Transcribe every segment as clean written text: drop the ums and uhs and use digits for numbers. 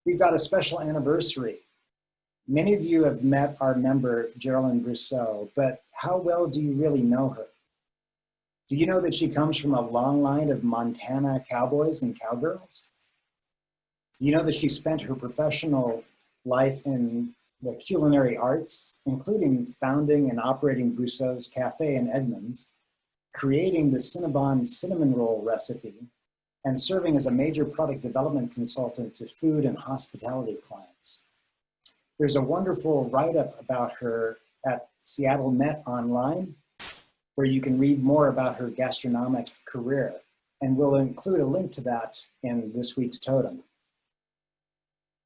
We've got a special anniversary. Many of you have met our member, Geraldine Brousseau, but how well do you really know her? Do you know that she comes from a long line of Montana cowboys and cowgirls? Do you know that she spent her professional life in the culinary arts, including founding and operating Brousseau's Cafe in Edmonds, creating the Cinnabon cinnamon roll recipe, and serving as a major product development consultant to food and hospitality clients? There's a wonderful write-up about her at Seattle Met Online, where you can read more about her gastronomic career, and we'll include a link to that in this week's totem.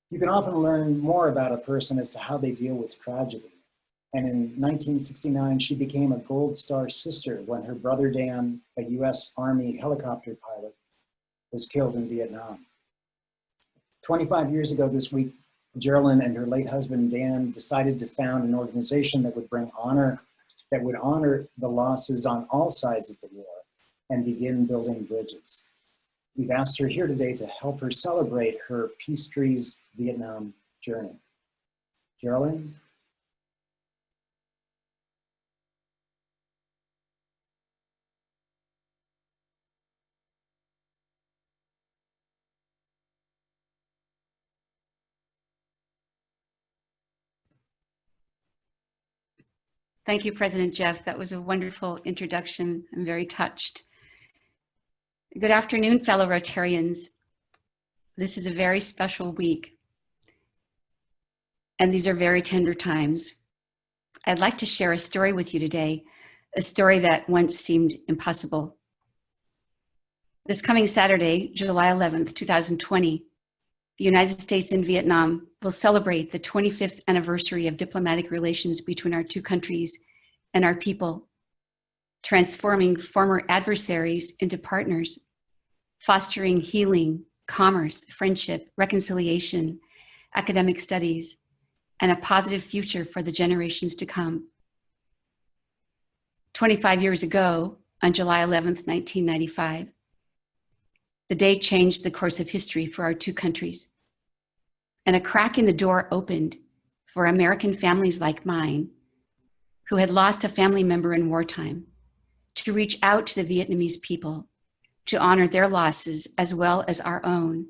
You can often learn more about a person as to how they deal with tragedy. And in 1969, she became a Gold Star sister when her brother Dan, a US Army helicopter pilot, was killed in Vietnam. 25 years ago this week, Geraldine and her late husband Dan decided to found an organization that would honor the losses on all sides of the war and begin building bridges. We've asked her here today to help her celebrate her PeaceTrees Vietnam journey. Geraldine? Thank you, President Jeff. That was a wonderful introduction. I'm very touched. Good afternoon, fellow Rotarians. This is a very special week, and these are very tender times. I'd like to share a story with you today, a story that once seemed impossible. This coming Saturday, July 11th, 2020, the United States and Vietnam will celebrate the 25th anniversary of diplomatic relations between our two countries and our people, transforming former adversaries into partners, fostering healing, commerce, friendship, reconciliation, academic studies, and a positive future for the generations to come. 25 years ago, on July 11th, 1995, the day changed the course of history for our two countries, and a crack in the door opened for American families like mine, who had lost a family member in wartime, to reach out to the Vietnamese people, to honor their losses as well as our own,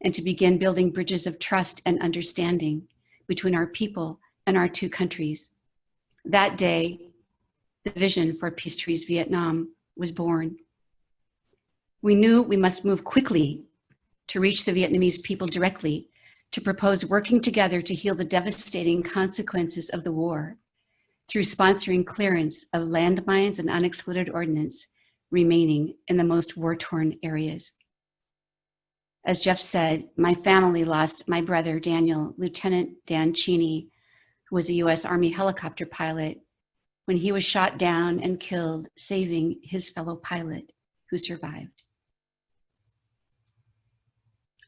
and to begin building bridges of trust and understanding between our people and our two countries. That day, the vision for PeaceTrees Vietnam was born. We knew we must move quickly to reach the Vietnamese people directly, to propose working together to heal the devastating consequences of the war through sponsoring clearance of landmines and unexploded ordnance remaining in the most war-torn areas. As Jeff said, my family lost my brother, Daniel, Lieutenant Dan Cheney, who was a US Army helicopter pilot, when he was shot down and killed, saving his fellow pilot who survived.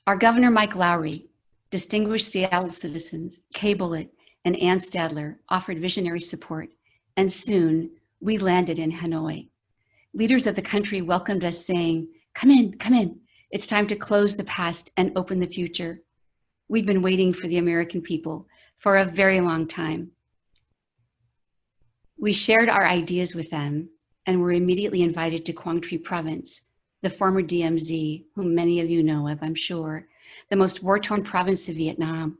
Our Governor, Mike Lowry, distinguished Seattle citizens, Kay Bullitt, and Ann Stadler offered visionary support, and soon we landed in Hanoi. Leaders of the country welcomed us saying, "Come in, come in. It's time to close the past and open the future." We've been waiting for the American people for a very long time. We shared our ideas with them and were immediately invited to Quang Tri Province, the former DMZ, whom many of you know of, I'm sure, the most war-torn province of Vietnam,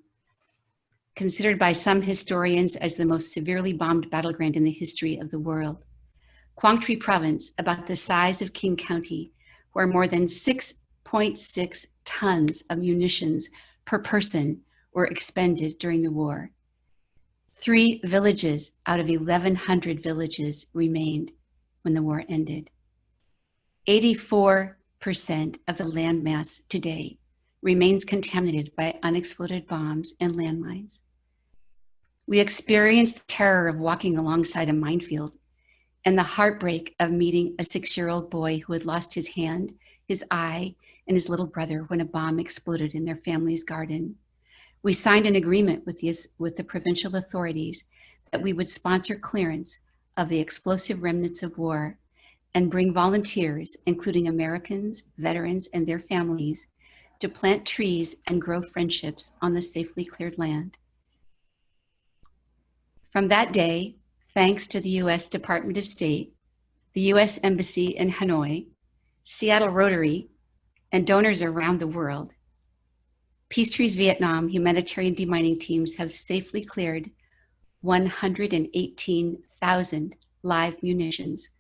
considered by some historians as the most severely bombed battleground in the history of the world. Quang Tri Province, about the size of King County, where more than 6.6 tons of munitions per person were expended during the war. 3 villages out of 1,100 villages remained when the war ended. 84% of the landmass today remains contaminated by unexploded bombs and landmines. We experienced the terror of walking alongside a minefield and the heartbreak of meeting a 6-year-old boy who had lost his hand, his eye, and his little brother when a bomb exploded in their family's garden. We signed an agreement with the provincial authorities that we would sponsor clearance of the explosive remnants of war and bring volunteers, including Americans, veterans, and their families, to plant trees and grow friendships on the safely cleared land. From that day, thanks to the U.S. Department of State, the U.S. Embassy in Hanoi, Seattle Rotary, and donors around the world, PeaceTrees Vietnam humanitarian demining teams have safely cleared 118,000 live munitions,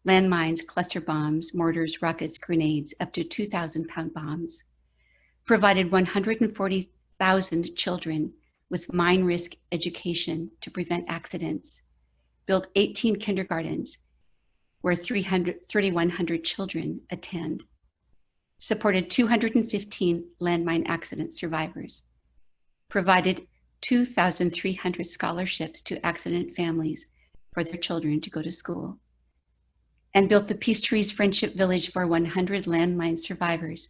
landmines, cluster bombs, mortars, rockets, grenades, up to 2,000-pound bombs, provided 140,000 children with mine risk education to prevent accidents, built 18 kindergartens where 3,100 children attend, supported 215 landmine accident survivors, provided 2,300 scholarships to accident families for their children to go to school, and built the PeaceTrees Friendship Village for 100 landmine survivors,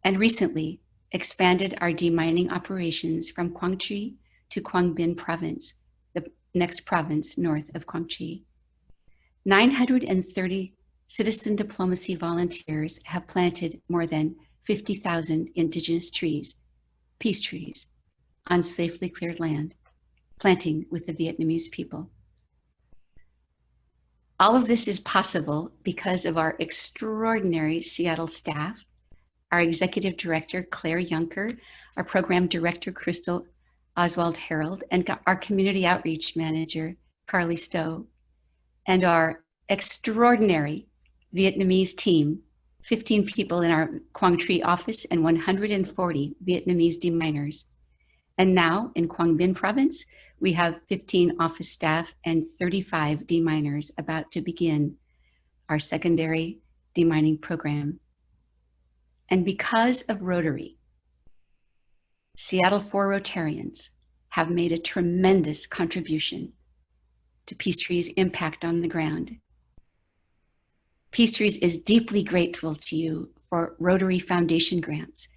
and recently expanded our demining operations from Quang Tri to Quang Binh province, the next province north of Quang Tri. 930 citizen diplomacy volunteers have planted more than 50,000 indigenous trees, peace trees, on safely cleared land, planting with the Vietnamese people. All of this is possible because of our extraordinary Seattle staff, our executive director, Claire Juncker, our program director, Crystal Oswald Harold, and our community outreach manager, Carly Stowe, and our extraordinary Vietnamese team, 15 people in our Quang Tri office and 140 Vietnamese deminers. And now in Quang Binh province, we have 15 office staff and 35 deminers about to begin our secondary demining program. And because of Rotary, Seattle 4 Rotarians have made a tremendous contribution to PeaceTrees' impact on the ground. PeaceTrees is deeply grateful to you for Rotary Foundation grants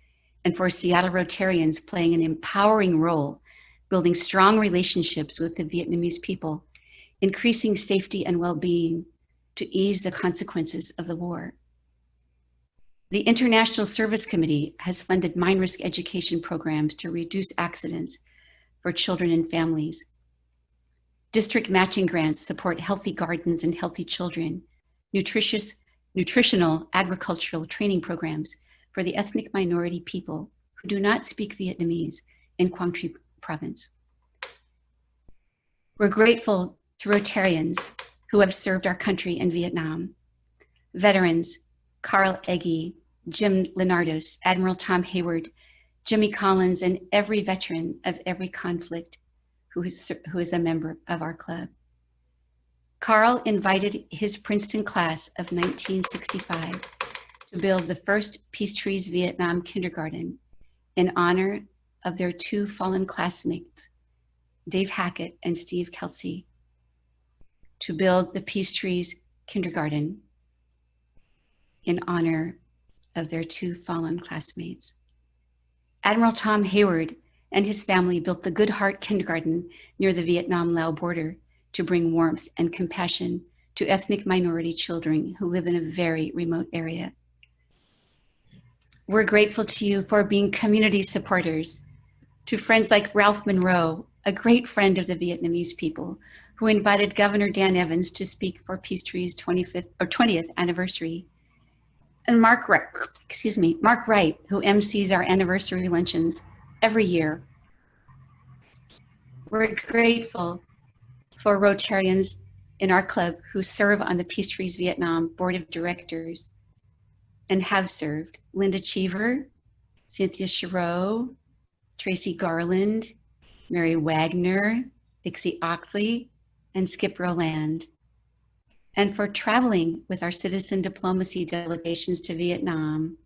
and for Seattle Rotarians playing an empowering role, building strong relationships with the Vietnamese people, increasing safety and well-being to ease the consequences of the war. The International Service Committee has funded mine risk education programs to reduce accidents for children and families. District matching grants support healthy gardens and healthy children, nutritional agricultural training programs for the ethnic minority people who do not speak Vietnamese in Quang Tri province. We're grateful to Rotarians who have served our country in Vietnam. Veterans, Carl Egge, Jim Leonardos, Admiral Tom Hayward, Jimmy Collins, and every veteran of every conflict who is a member of our club. Carl invited his Princeton class of 1965 to build the first PeaceTrees Vietnam kindergarten in honor of their two fallen classmates, Dave Hackett and Steve Kelsey, to build the PeaceTrees kindergarten in honor of their two fallen classmates. Admiral Tom Hayward and his family built the Good Heart Kindergarten near the Vietnam-Laos border to bring warmth and compassion to ethnic minority children who live in a very remote area. We're grateful to you for being community supporters, to friends like Ralph Monroe, a great friend of the Vietnamese people, who invited Governor Dan Evans to speak for PeaceTrees' 20th anniversary. And Mark Wright, who MCs our anniversary luncheons every year. We're grateful for Rotarians in our club who serve on the PeaceTrees Vietnam Board of Directors and have served: Linda Cheever, Cynthia Chereau, Tracy Garland, Mary Wagner, Dixie Ockley, and Skip Roland. And for traveling with our citizen diplomacy delegations to Vietnam,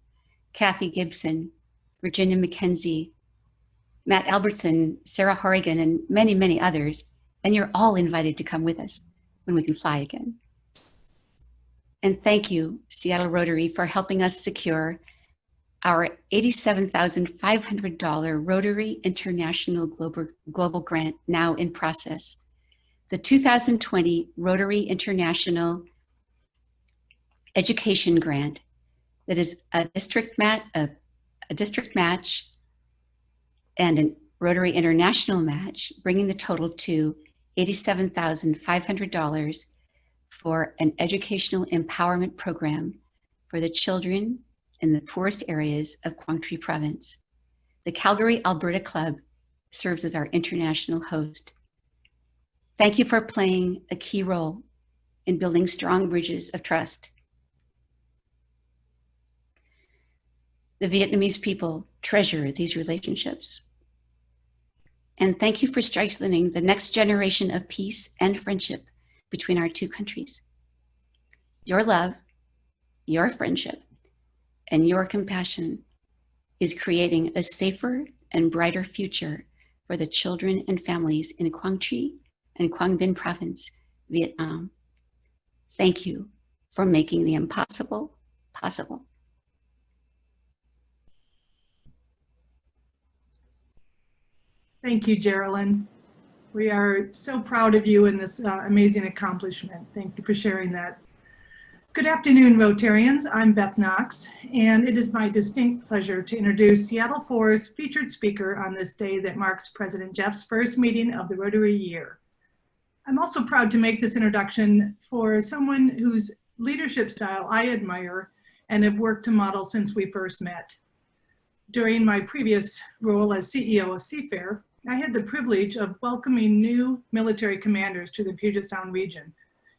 Kathy Gibson, Virginia McKenzie, Matt Albertson, Sarah Horrigan, and many, many others. And you're all invited to come with us when we can fly again. And thank you, Seattle Rotary, for helping us secure our $87,500 Rotary International Global Grant, now in process. The 2020 Rotary International Education Grant That is a district match and a Rotary International match, bringing the total to $87,500 for an educational empowerment program for the children in the poorest areas of Quang Tri Province. The Calgary, Alberta Club serves as our international host. Thank you for playing a key role in building strong bridges of trust. The Vietnamese people treasure these relationships. And thank you for strengthening the next generation of peace and friendship between our two countries. Your love, your friendship, and your compassion is creating a safer and brighter future for the children and families in Quang Tri and Quang Binh Province, Vietnam. Thank you for making the impossible possible. Thank you, Geraldine. We are so proud of you in this amazing accomplishment. Thank you for sharing that. Good afternoon, Rotarians. I'm Beth Knox, and it is my distinct pleasure to introduce Seattle 4's featured speaker on this day that marks President Jeff's first meeting of the Rotary year. I'm also proud to make this introduction for someone whose leadership style I admire and have worked to model since we first met. During my previous role as CEO of Seafarer, I had the privilege of welcoming new military commanders to the Puget Sound region,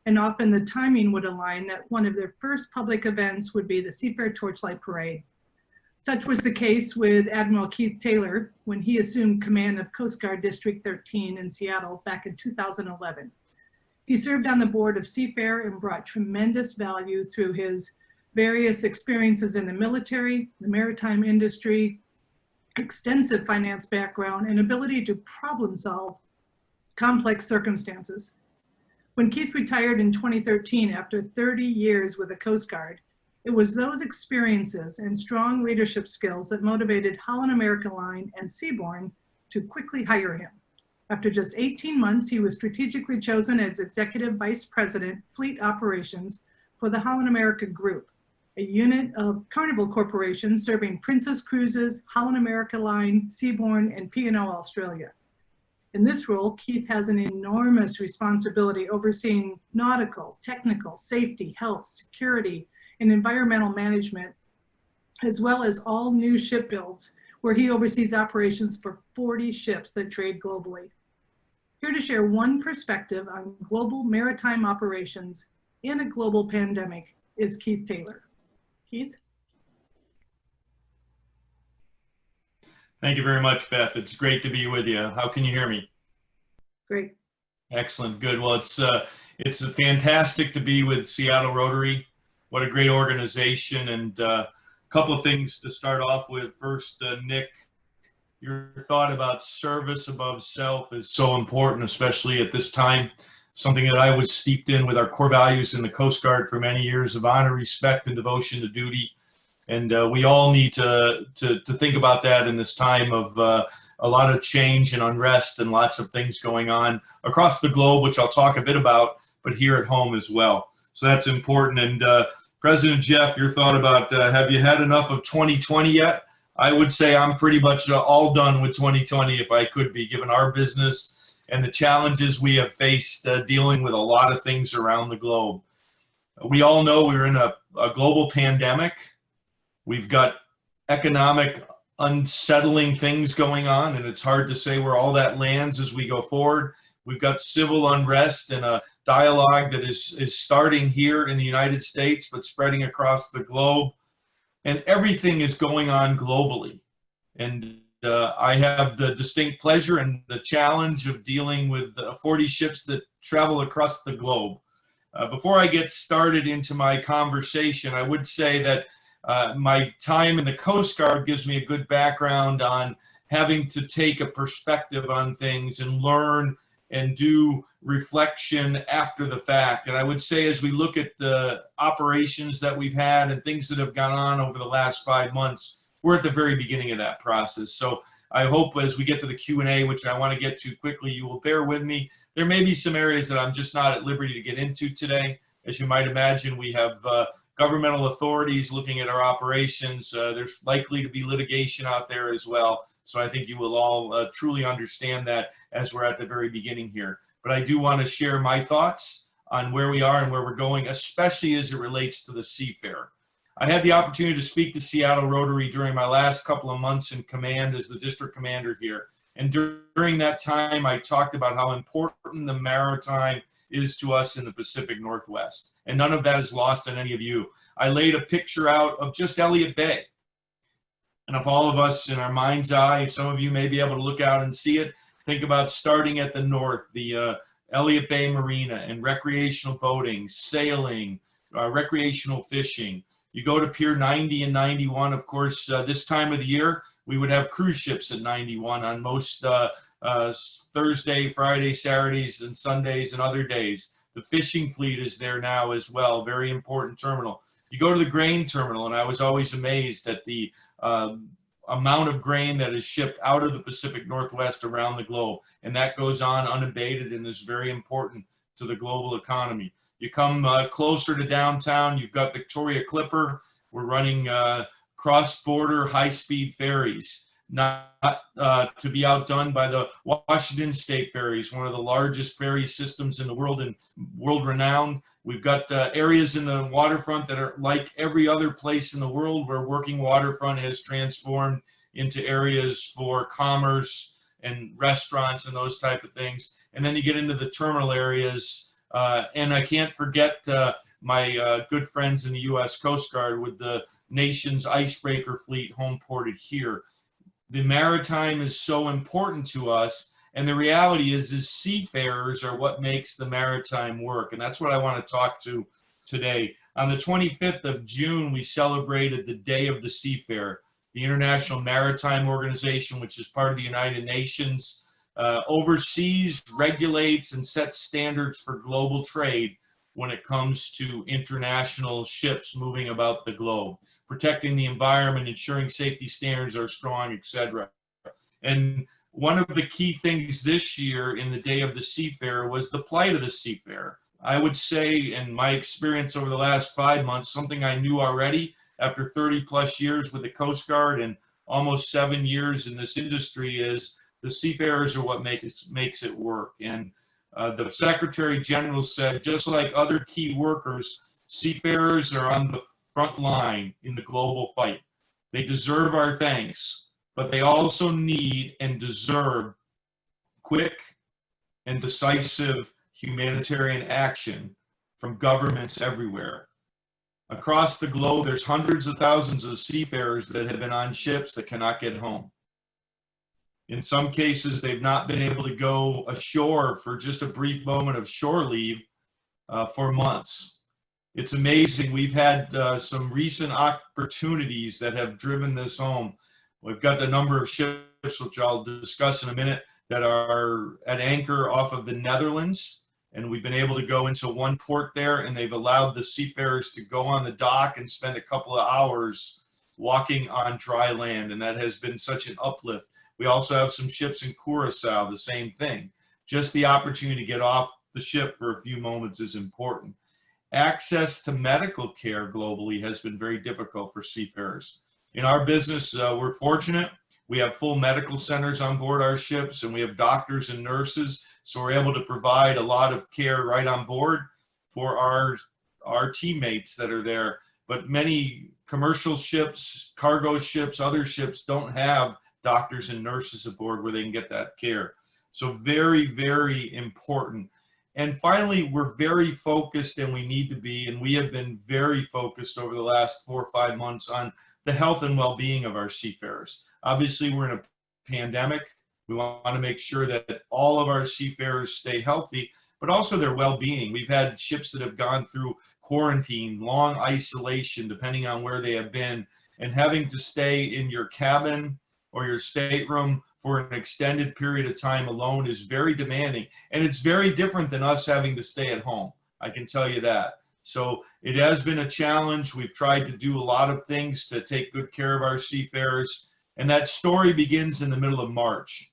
and often the timing would align that one of their first public events would be the Seafarer Torchlight Parade. Such was the case with Admiral Keith Taylor when he assumed command of Coast Guard District 13 in Seattle back in 2011. He served on the board of Seafarer and brought tremendous value through his various experiences in the military, the maritime industry, extensive finance background, and ability to problem solve complex circumstances. When Keith retired in 2013 after 30 years with the Coast Guard, it was those experiences and strong leadership skills that motivated Holland America Line and Seabourn to quickly hire him. After just 18 months, he was strategically chosen as Executive Vice President, Fleet Operations for the Holland America Group, a unit of Carnival Corporation serving Princess Cruises, Holland America Line, Seabourn, and P&O Australia. In this role, Keith has an enormous responsibility overseeing nautical, technical, safety, health, security, and environmental management, as well as all new ship builds, where he oversees operations for 40 ships that trade globally. Here to share one perspective on global maritime operations in a global pandemic is Keith Taylor. Keith? Thank you very much, Beth. It's great to be with you. How can you hear me? Great. Excellent. Good. Well, it's fantastic to be with Seattle Rotary. What a great organization. And a couple of things to start off with. First, Nick, your thought about service above self is so important, especially at this time. Something that I was steeped in with our core values in the Coast Guard for many years of honor, respect, and devotion to duty. And we all need to think about that in this time of a lot of change and unrest and lots of things going on across the globe, which I'll talk a bit about, but here at home as well. So that's important. And President Jeff, your thought about have you had enough of 2020 yet? I would say I'm pretty much all done with 2020 if I could be, given our business and the challenges we have faced dealing with a lot of things around the globe. We all know we're in a global pandemic. We've got economic unsettling things going on, and it's hard to say where all that lands as we go forward. We've got civil unrest and a dialogue that is starting here in the United States, but spreading across the globe. And everything is going on globally. And I have the distinct pleasure and the challenge of dealing with 40 ships that travel across the globe. Before I get started into my conversation, I would say that my time in the Coast Guard gives me a good background on having to take a perspective on things and learn and do reflection after the fact. And I would say as we look at the operations that we've had and things that have gone on over the last 5 months, we're at the very beginning of that process. So I hope as we get to the Q&A, which I want to get to quickly, you will bear with me. There may be some areas that I'm just not at liberty to get into today. As you might imagine, we have governmental authorities looking at our operations. There's likely to be litigation out there as well. So I think you will all truly understand that as we're at the very beginning here. But I do want to share my thoughts on where we are and where we're going, especially as it relates to the seafarer. I had the opportunity to speak to Seattle Rotary during my last couple of months in command as the district commander here. And during that time, I talked about how important the maritime is to us in the Pacific Northwest. And none of that is lost on any of you. I laid a picture out of just Elliott Bay. And if all of us in our mind's eye, some of you may be able to look out and see it, think about starting at the north, the Elliott Bay Marina and recreational boating, sailing, recreational fishing. You go to Pier 90 and 91, of course, this time of the year, we would have cruise ships at 91 on most Thursday, Friday, Saturdays, and Sundays and other days. The fishing fleet is there now as well, very important terminal. You go to the grain terminal, and I was always amazed at the amount of grain that is shipped out of the Pacific Northwest around the globe, and that goes on unabated and is very important to the global economy. You come closer to downtown, you've got Victoria Clipper. We're running cross-border high-speed ferries, not to be outdone by the Washington State ferries, one of the largest ferry systems in the world and world-renowned. We've got areas in the waterfront that are like every other place in the world where working waterfront has transformed into areas for commerce and restaurants and those type of things. And then you get into the terminal areas. And I can't forget my good friends in the U.S. Coast Guard with the nation's icebreaker fleet home ported here. The maritime is so important to us, and the reality is seafarers are what makes the maritime work, and that's what I want to talk to today. On the 25th of June, we celebrated the Day of the Seafarer. The International Maritime Organization, which is part of the United Nations, oversees, regulates, and sets standards for global trade when it comes to international ships moving about the globe, protecting the environment, ensuring safety standards are strong, etc. And one of the key things this year in the Day of the Seafarer was the plight of the seafarer. I would say, in my experience over the last 5 months, something I knew already after 30 plus years with the Coast Guard and almost 7 years in this industry is the seafarers are what makes it work. And the Secretary General said, just like other key workers, seafarers are on the front line in the global fight. They deserve our thanks, but they also need and deserve quick and decisive humanitarian action from governments everywhere. Across the globe, there's hundreds of thousands of seafarers that have been on ships that cannot get home. In some cases, they've not been able to go ashore for just a brief moment of shore leave for months. It's amazing. We've had some recent opportunities that have driven this home. We've got a number of ships, which I'll discuss in a minute, that are at anchor off of the Netherlands. And we've been able to go into one port there, and they've allowed the seafarers to go on the dock and spend a couple of hours walking on dry land. And that has been such an uplift. We also have some ships in Curacao, the same thing. Just the opportunity to get off the ship for a few moments is important. Access to medical care globally has been very difficult for seafarers. In our business, we're fortunate. We have full medical centers on board our ships, and we have doctors and nurses, so we're able to provide a lot of care right on board for our teammates that are there. But many commercial ships, cargo ships, other ships don't have doctors and nurses aboard where they can get that care. So very, very important. And finally, we're very focused, and we need to be, and we have been very focused over the last 4 or 5 months on the health and well-being of our seafarers. Obviously, we're in a pandemic. We want to make sure that all of our seafarers stay healthy, but also their well-being. We've had ships that have gone through quarantine, long isolation, depending on where they have been, and having to stay in your cabin or your stateroom for an extended period of time alone is very demanding. And it's very different than us having to stay at home. I can tell you that. So it has been a challenge. We've tried to do a lot of things to take good care of our seafarers. And that story begins in the middle of March.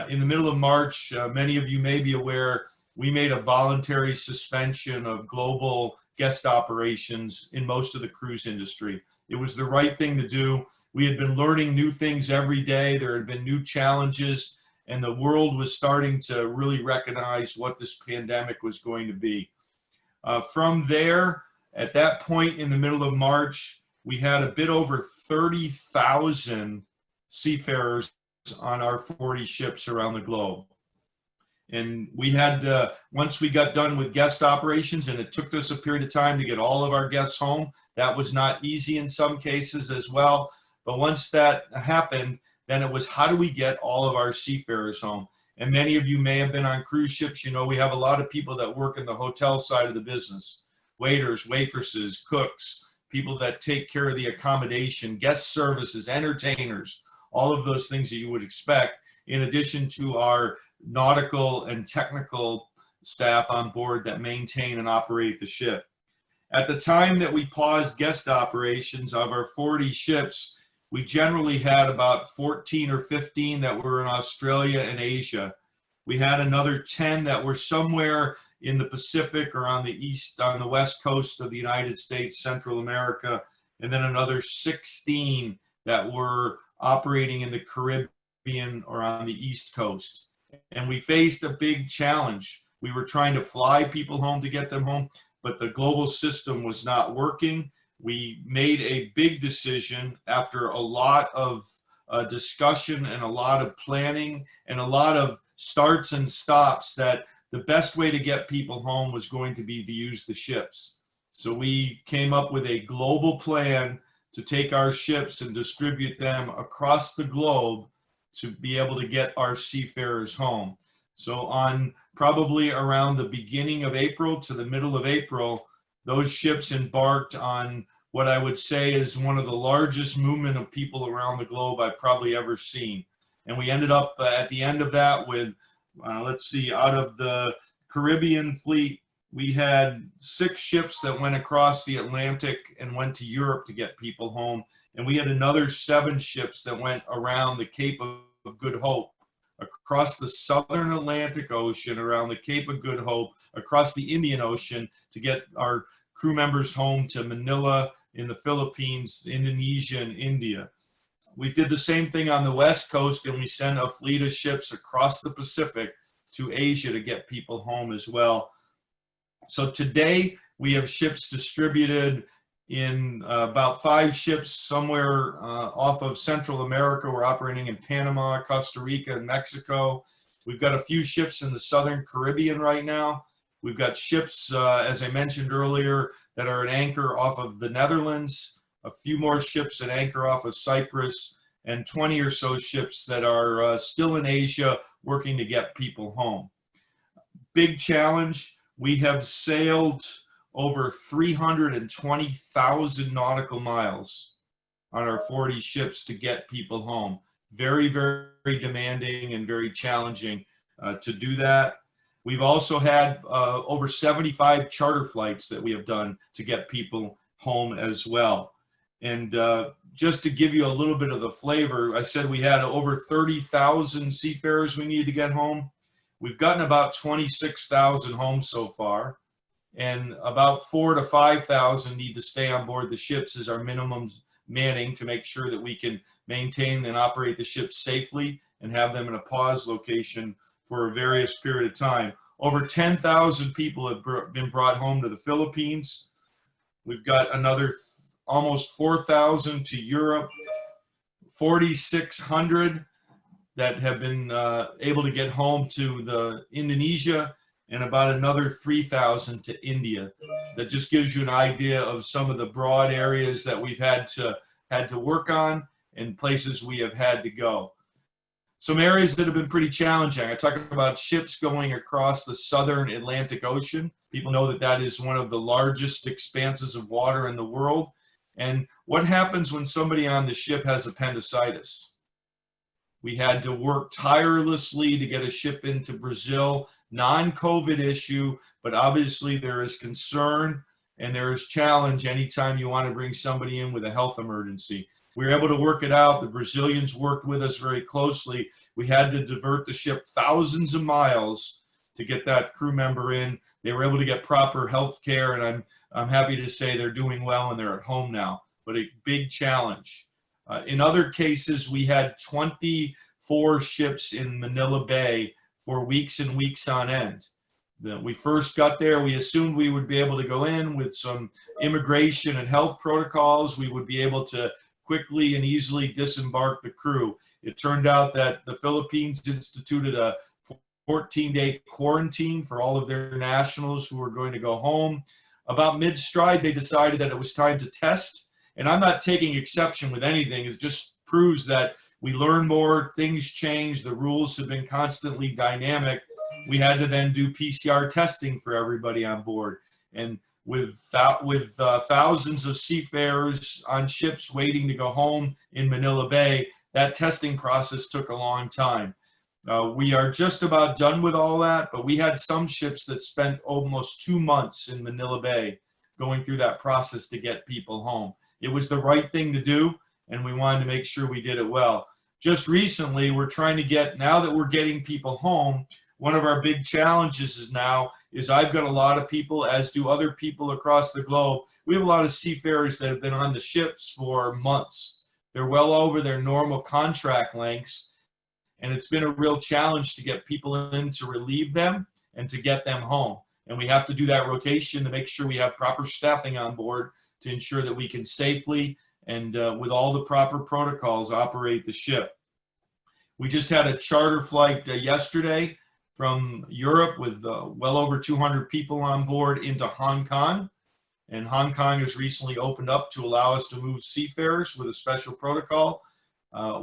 In the middle of March, many of you may be aware, we made a voluntary suspension of global guest operations in most of the cruise industry. It was the right thing to do. We had been learning new things every day. There had been new challenges, and the world was starting to really recognize what this pandemic was going to be. From there, at that point in the middle of March, we had a bit over 30,000 seafarers on our 40 ships around the globe. And we had, once we got done with guest operations, and it took us a period of time to get all of our guests home, that was not easy in some cases as well. But once that happened, then it was how do we get all of our seafarers home? And many of you may have been on cruise ships. You know, we have a lot of people that work in the hotel side of the business, waiters, waitresses, cooks, people that take care of the accommodation, guest services, entertainers, all of those things that you would expect, in addition to our nautical and technical staff on board that maintain and operate the ship. At the time that we paused guest operations of our 40 ships, we generally had about 14 or 15 that were in Australia and Asia. We had another 10 that were somewhere in the Pacific or on the west coast of the United States, Central America, and then another 16 that were operating in the Caribbean or on the East Coast. And we faced a big challenge. We were trying to fly people home to get them home, but the global system was not working. We made a big decision after a lot of discussion and a lot of planning and a lot of starts and stops that the best way to get people home was going to be to use the ships. So we came up with a global plan to take our ships and distribute them across the globe to be able to get our seafarers home. So on probably around the beginning of April to the middle of April, those ships embarked on what I would say is one of the largest movement of people around the globe I've probably ever seen. And we ended up at the end of that with, let's see, out of the Caribbean fleet, we had 6 ships that went across the Atlantic and went to Europe to get people home. And we had another 7 ships that went around the Cape of Good Hope, across the southern Atlantic Ocean, around the Cape of Good Hope, across the Indian Ocean to get our crew members home to Manila in the Philippines, Indonesia, and India. We did the same thing on the West Coast, and we sent a fleet of ships across the Pacific to Asia to get people home as well. So today we have ships distributed in about 5 ships somewhere off of Central America. We're operating in Panama, Costa Rica, and Mexico. We've got a few ships in the Southern Caribbean right now. We've got ships, as I mentioned earlier, that are at anchor off of the Netherlands, a few more ships at anchor off of Cyprus, and 20 or so ships that are still in Asia working to get people home. Big challenge. We have sailed over 320,000 nautical miles on our 40 ships to get people home. Very, very demanding and very challenging to do that. We've also had over 75 charter flights that we have done to get people home as well. And just to give you a little bit of the flavor, I said we had over 30,000 seafarers we needed to get home. We've gotten about 26,000 home so far, and about 4,000 to 5,000 need to stay on board the ships as our minimum manning to make sure that we can maintain and operate the ships safely and have them in a pause location for a various period of time. Over 10,000 people have been brought home to the Philippines. We've got another almost 4,000 to Europe, 4,600 that have been able to get home to the Indonesia, and about another 3,000 to India. That just gives you an idea of some of the broad areas that we've had to work on and places we have had to go. Some areas that have been pretty challenging. I talk about ships going across the southern Atlantic Ocean. People know that that is one of the largest expanses of water in the world. And what happens when somebody on the ship has appendicitis? We had to work tirelessly to get a ship into Brazil, non-COVID issue, but obviously there is concern and there is challenge anytime you want to bring somebody in with a health emergency. We were able to work it out. The Brazilians worked with us very closely. We had to divert the ship thousands of miles to get that crew member in. They were able to get proper health care, and I'm happy to say they're doing well and they're at home now, but a big challenge. In other cases, we had 24 ships in Manila Bay for weeks and weeks on end. When we first got there, we assumed we would be able to go in with some immigration and health protocols. We would be able to quickly and easily disembark the crew. It turned out that the Philippines instituted a 14-day quarantine for all of their nationals who were going to go home. About mid-stride, they decided that it was time to test. And I'm not taking exception with anything. It just proves that we learn more, things change, the rules have been constantly dynamic. We had to then do PCR testing for everybody on board. And with thousands of seafarers on ships waiting to go home in Manila Bay, that testing process took a long time. We are just about done with all that, but we had some ships that spent almost 2 months in Manila Bay going through that process to get people home. It was the right thing to do, and we wanted to make sure we did it well. Just recently, we're trying to get, now that we're getting people home, one of our big challenges is I've got a lot of people, as do other people across the globe. We have a lot of seafarers that have been on the ships for months. They're well over their normal contract lengths, and it's been a real challenge to get people in to relieve them and to get them home. And we have to do that rotation to make sure we have proper staffing on board to ensure that we can safely and with all the proper protocols operate the ship. We just had a charter flight yesterday from Europe with well over 200 people on board into Hong Kong. And Hong Kong has recently opened up to allow us to move seafarers with a special protocol.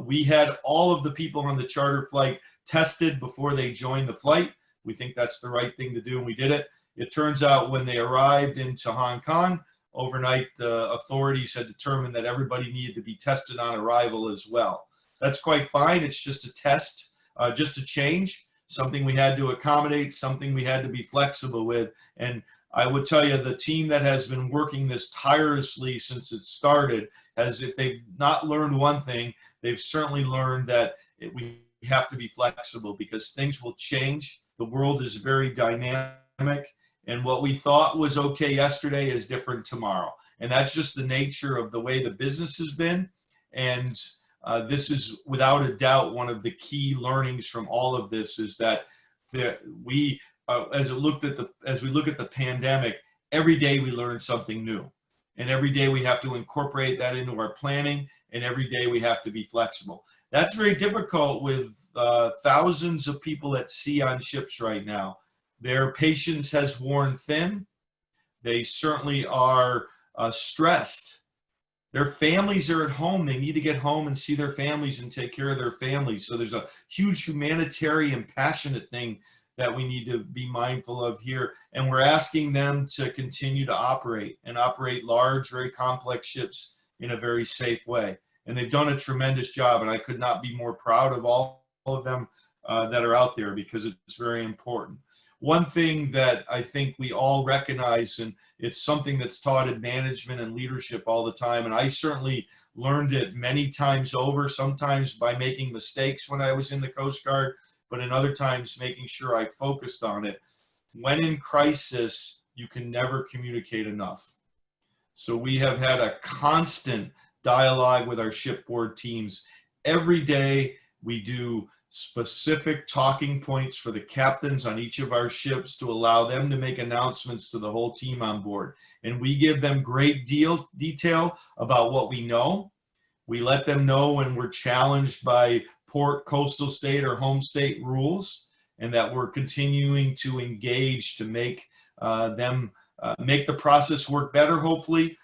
We had all of the people on the charter flight tested before they joined the flight. We think that's the right thing to do, and we did it. It turns out when they arrived into Hong Kong, overnight the authorities had determined that everybody needed to be tested on arrival as well. That's quite fine. It's just a test, just a change, something we had to accommodate, something we had to be flexible with. And I would tell you, the team that has been working this tirelessly since it started has, if they've not learned one thing, they've certainly learned that we have to be flexible because things will change. The world is very dynamic, and what we thought was okay yesterday is different tomorrow. And that's just the nature of the way the business has been. And this is without a doubt one of the key learnings from all of this is that we, as we look at the pandemic, every day we learn something new. And every day we have to incorporate that into our planning, and every day we have to be flexible. That's very difficult with thousands of people at sea on ships right now. Their patience has worn thin. They certainly are stressed. Their families are at home. They need to get home and see their families and take care of their families. So there's a huge humanitarian, passionate thing that we need to be mindful of here. And we're asking them to continue to operate and operate large, very complex ships in a very safe way. And they've done a tremendous job. And I could not be more proud of all of them that are out there because it's very important. One thing that I think we all recognize, and it's something that's taught in management and leadership all the time, and I certainly learned it many times over, sometimes by making mistakes when I was in the Coast Guard, but in other times making sure I focused on it. When in crisis, you can never communicate enough. So we have had a constant dialogue with our shipboard teams. Every day we do specific talking points for the captains on each of our ships to allow them to make announcements to the whole team on board. And we give them great detail about what we know. We let them know when we're challenged by port, coastal state, or home state rules, and that we're continuing to engage to make make the process work better, hopefully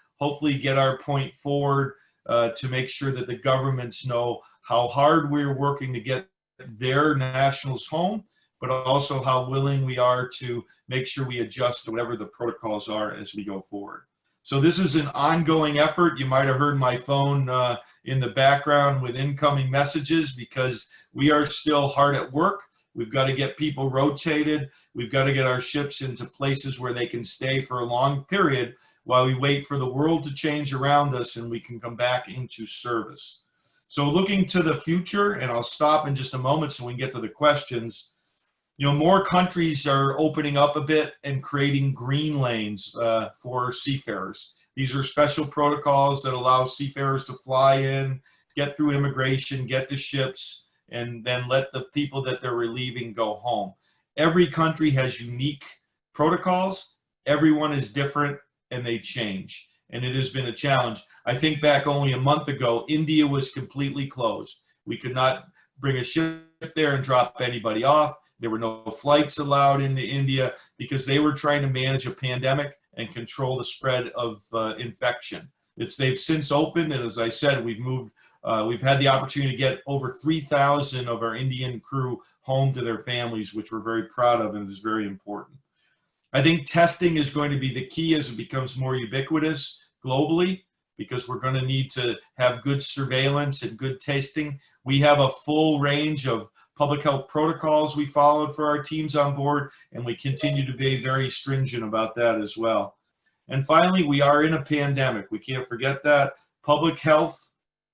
get our point forward to make sure that the governments know how hard we're working to get their nationals home, but also how willing we are to make sure we adjust to whatever the protocols are as we go forward. So this is an ongoing effort. You might have heard my phone in the background with incoming messages because we are still hard at work. We've got to get people rotated. We've got to get our ships into places where they can stay for a long period while we wait for the world to change around us and we can come back into service. So looking to the future, and I'll stop in just a moment so we can get to the questions. You know, more countries are opening up a bit and creating green lanes for seafarers. These are special protocols that allow seafarers to fly in, get through immigration, get to ships, and then let the people that they're relieving go home. Every country has unique protocols. Everyone is different and they change. And it has been a challenge. I think back only a month ago, India was completely closed. We could not bring a ship there and drop anybody off. There were no flights allowed into India because they were trying to manage a pandemic and control the spread of infection. They've since opened, and as I said, we've had the opportunity to get over 3,000 of our Indian crew home to their families, which we're very proud of and is very important. I think testing is going to be the key as it becomes more ubiquitous globally, because we're going to need to have good surveillance and good testing. We have a full range of public health protocols we followed for our teams on board, and we continue to be very stringent about that as well. And finally, we are in a pandemic. We can't forget that. Public health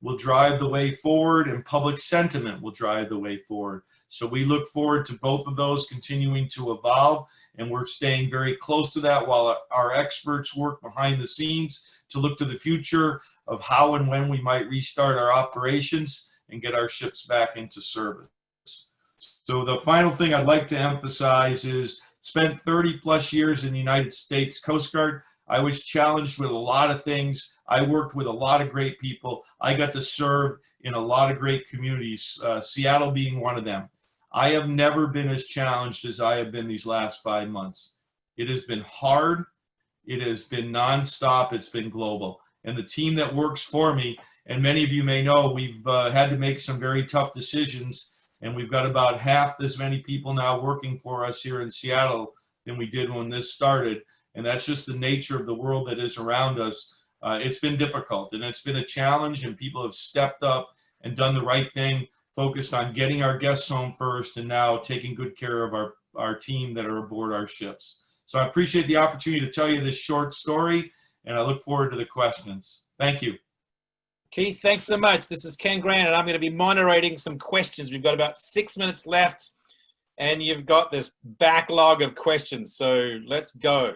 will drive the way forward, and public sentiment will drive the way forward. So we look forward to both of those continuing to evolve, and we're staying very close to that while our experts work behind the scenes to look to the future of how and when we might restart our operations and get our ships back into service. So the final thing I'd like to emphasize is spent 30 plus years in the United States Coast Guard. I was challenged with a lot of things. I worked with a lot of great people. I got to serve in a lot of great communities, Seattle being one of them. I have never been as challenged as I have been these last 5 months. It has been hard. It has been nonstop. It's been global. And the team that works for me, and many of you may know, we've had to make some very tough decisions. And we've got about half as many people now working for us here in Seattle than we did when this started. And that's just the nature of the world that is around us. It's been difficult and it's been a challenge, and people have stepped up and done the right thing, focused on getting our guests home first, and now taking good care of our team that are aboard our ships. So I appreciate the opportunity to tell you this short story, and I look forward to the questions. Thank you. Keith, thanks so much. This is Ken Grant, and I'm going to be moderating some questions. We've got about 6 minutes left, and you've got this backlog of questions, so let's go.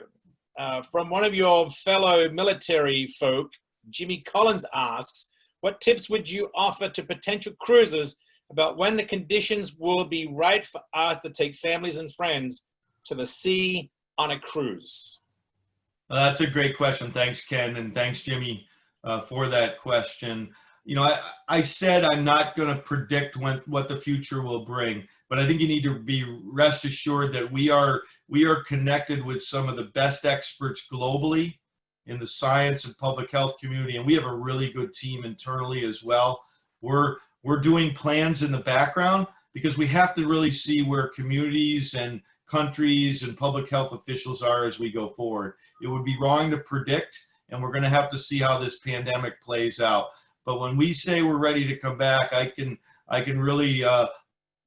From one of your fellow military folk, Jimmy Collins asks, what tips would you offer to potential cruisers about when the conditions will be right for us to take families and friends to the sea on a cruise? That's a great question. Thanks, Ken, and thanks, Jimmy, for that question. You know, I said I'm not going to predict what the future will bring, but I think you need to be rest assured that we are connected with some of the best experts globally in the science and public health community, and we have a really good team internally as well. We're doing plans in the background because we have to really see where communities and countries and public health officials are as we go forward. It would be wrong to predict, and we're going to have to see how this pandemic plays out. But when we say we're ready to come back, I can really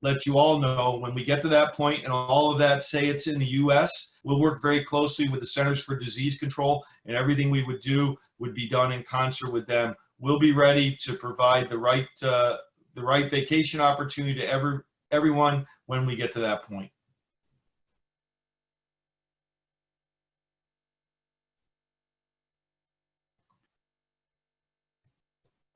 let you all know when we get to that point, and all of that, say it's in the U.S., we'll work very closely with the Centers for Disease Control, and everything we would do would be done in concert with them. We'll be ready to provide the right vacation opportunity to everyone when we get to that point.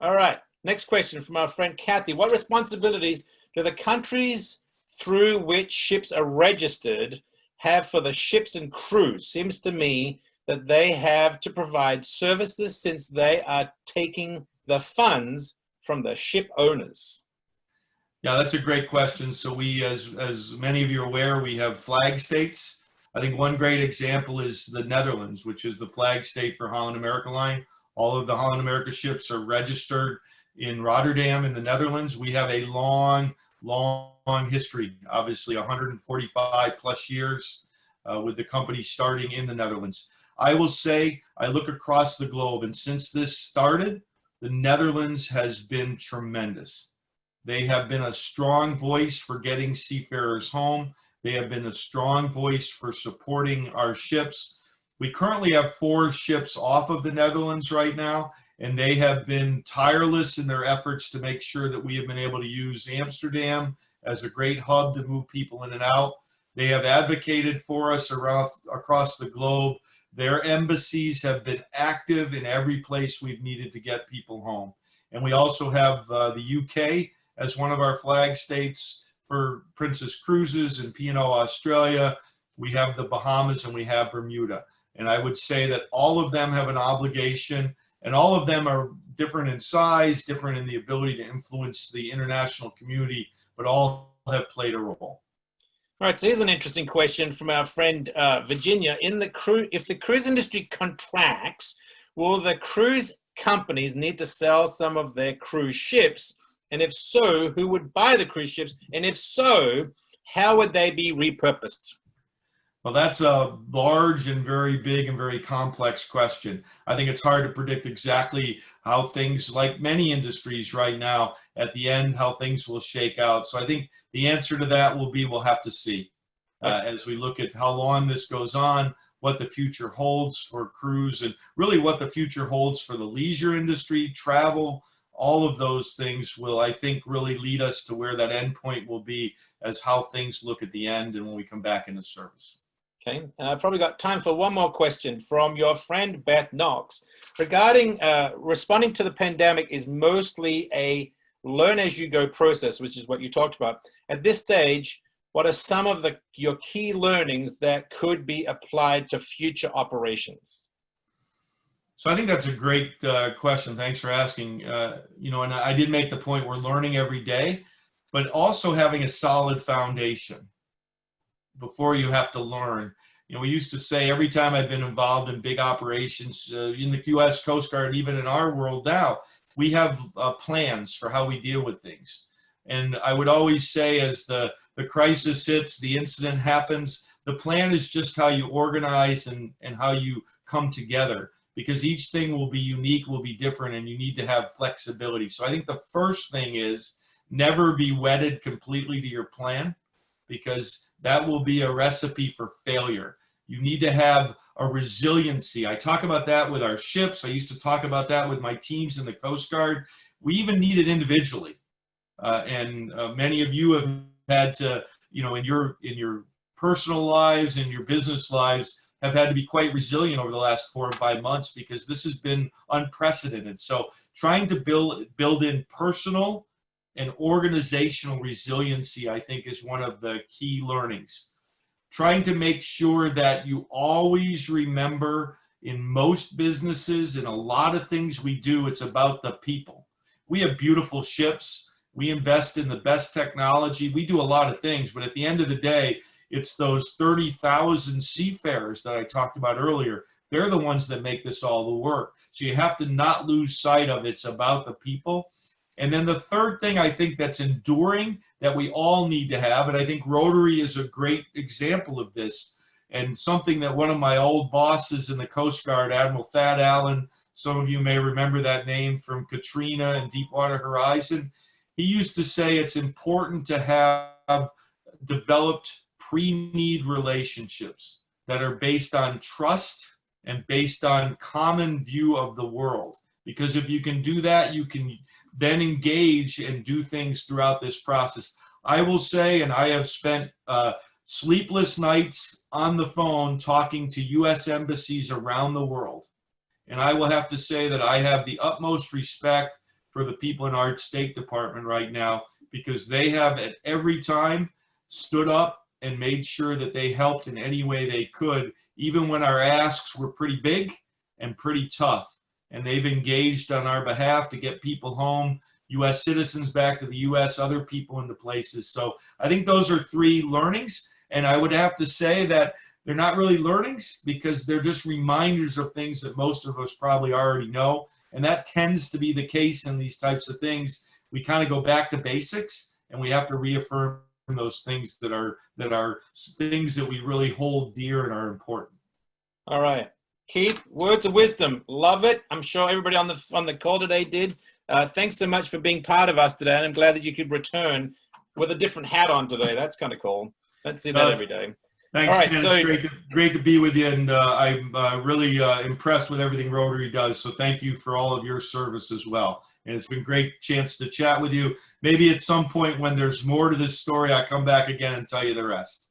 All right, next question from our friend Kathy. What responsibilities do the countries through which ships are registered have for the ships and crews? Seems to me that they have to provide services since they are taking the funds from the ship owners. Yeah, that's a great question. So we, as many of you are aware, we have flag states. I think one great example is the Netherlands, which is the flag state for Holland America Line. All of the Holland America ships are registered in Rotterdam in the Netherlands. We have a long history, obviously 145 plus years with the company starting in the Netherlands. I will say, I look across the globe, and since this started, the Netherlands has been tremendous. They have been a strong voice for getting seafarers home. They have been a strong voice for supporting our ships. We currently have 4 ships off of the Netherlands right now, and they have been tireless in their efforts to make sure that we have been able to use Amsterdam as a great hub to move people in and out. They have advocated for us across the globe. Their embassies have been active in every place we've needed to get people home. And we also have the UK as one of our flag states for Princess Cruises and P&O Australia. We have the Bahamas and we have Bermuda. And I would say that all of them have an obligation, and all of them are different in size, different in the ability to influence the international community, but all have played a role. All right, so here's an interesting question from our friend Virginia. If the cruise industry contracts, will the cruise companies need to sell some of their cruise ships? And if so, who would buy the cruise ships? And if so, how would they be repurposed? Well, that's a large and very big and very complex question. I think it's hard to predict exactly how things, like many industries right now, at the end, how things will shake out. So I think the answer to that will be we'll have to see as we look at how long this goes on, what the future holds for cruise, and really what the future holds for the leisure industry, travel. All of those things will, I think, really lead us to where that end point will be as how things look at the end and when we come back into service. Okay, I've probably got time for one more question from your friend Beth Knox. Regarding responding to the pandemic is mostly a learn-as-you-go process, which is what you talked about. At this stage, what are some of your key learnings that could be applied to future operations? So I think that's a great question. Thanks for asking. And I did make the point we're learning every day, but also having a solid foundation before you have to learn. We used to say every time I've been involved in big operations in the U.S. Coast Guard, even in our world now, we have plans for how we deal with things. And I would always say as the crisis hits, the incident happens, the plan is just how you organize and how you come together, because each thing will be unique, will be different, and you need to have flexibility. So I think the first thing is never be wedded completely to your plan, because that will be a recipe for failure. You need to have a resiliency. I talk about that with our ships. I used to talk about that with my teams in the Coast Guard. We even need it individually. And many of you have had to, in your personal lives and your business lives, have had to be quite resilient over the last 4 or 5 months, because this has been unprecedented. So trying to build in personal and organizational resiliency, I think, is one of the key learnings. Trying to make sure that you always remember, in most businesses and a lot of things we do, it's about the people. We have beautiful ships. We invest in the best technology. We do a lot of things, but at the end of the day, it's those 30,000 seafarers that I talked about earlier. They're the ones that make this all work. So you have to not lose sight of it's about the people. And then the third thing I think that's enduring that we all need to have, and I think Rotary is a great example of this, and something that one of my old bosses in the Coast Guard, Admiral Thad Allen, some of you may remember that name from Katrina and Deepwater Horizon, he used to say it's important to have developed pre-need relationships that are based on trust and based on common view of the world. Because if you can do that, you can then engage and do things throughout this process. I will say, and I have spent sleepless nights on the phone talking to U.S. embassies around the world. And I will have to say that I have the utmost respect for the people in our State Department right now, because they have at every time stood up and made sure that they helped in any way they could, even when our asks were pretty big and pretty tough. And they've engaged on our behalf to get people home, U.S. citizens back to the U.S., other people into places. So I think those are 3 learnings. And I would have to say that they're not really learnings, because they're just reminders of things that most of us probably already know. And that tends to be the case in these types of things. We kind of go back to basics, and we have to reaffirm those things that are things that we really hold dear and are important. All right. Keith, words of wisdom. Love it. I'm sure everybody on the call today did. Thanks so much for being part of us today. And I'm glad that you could return with a different hat on today. That's kind of cool. Don't see that every day. Thanks, all right, Ken. so, it's great to be with you. And I'm really impressed with everything Rotary does. So thank you for all of your service as well. And it's been a great chance to chat with you. Maybe at some point when there's more to this story, I'll come back again and tell you the rest.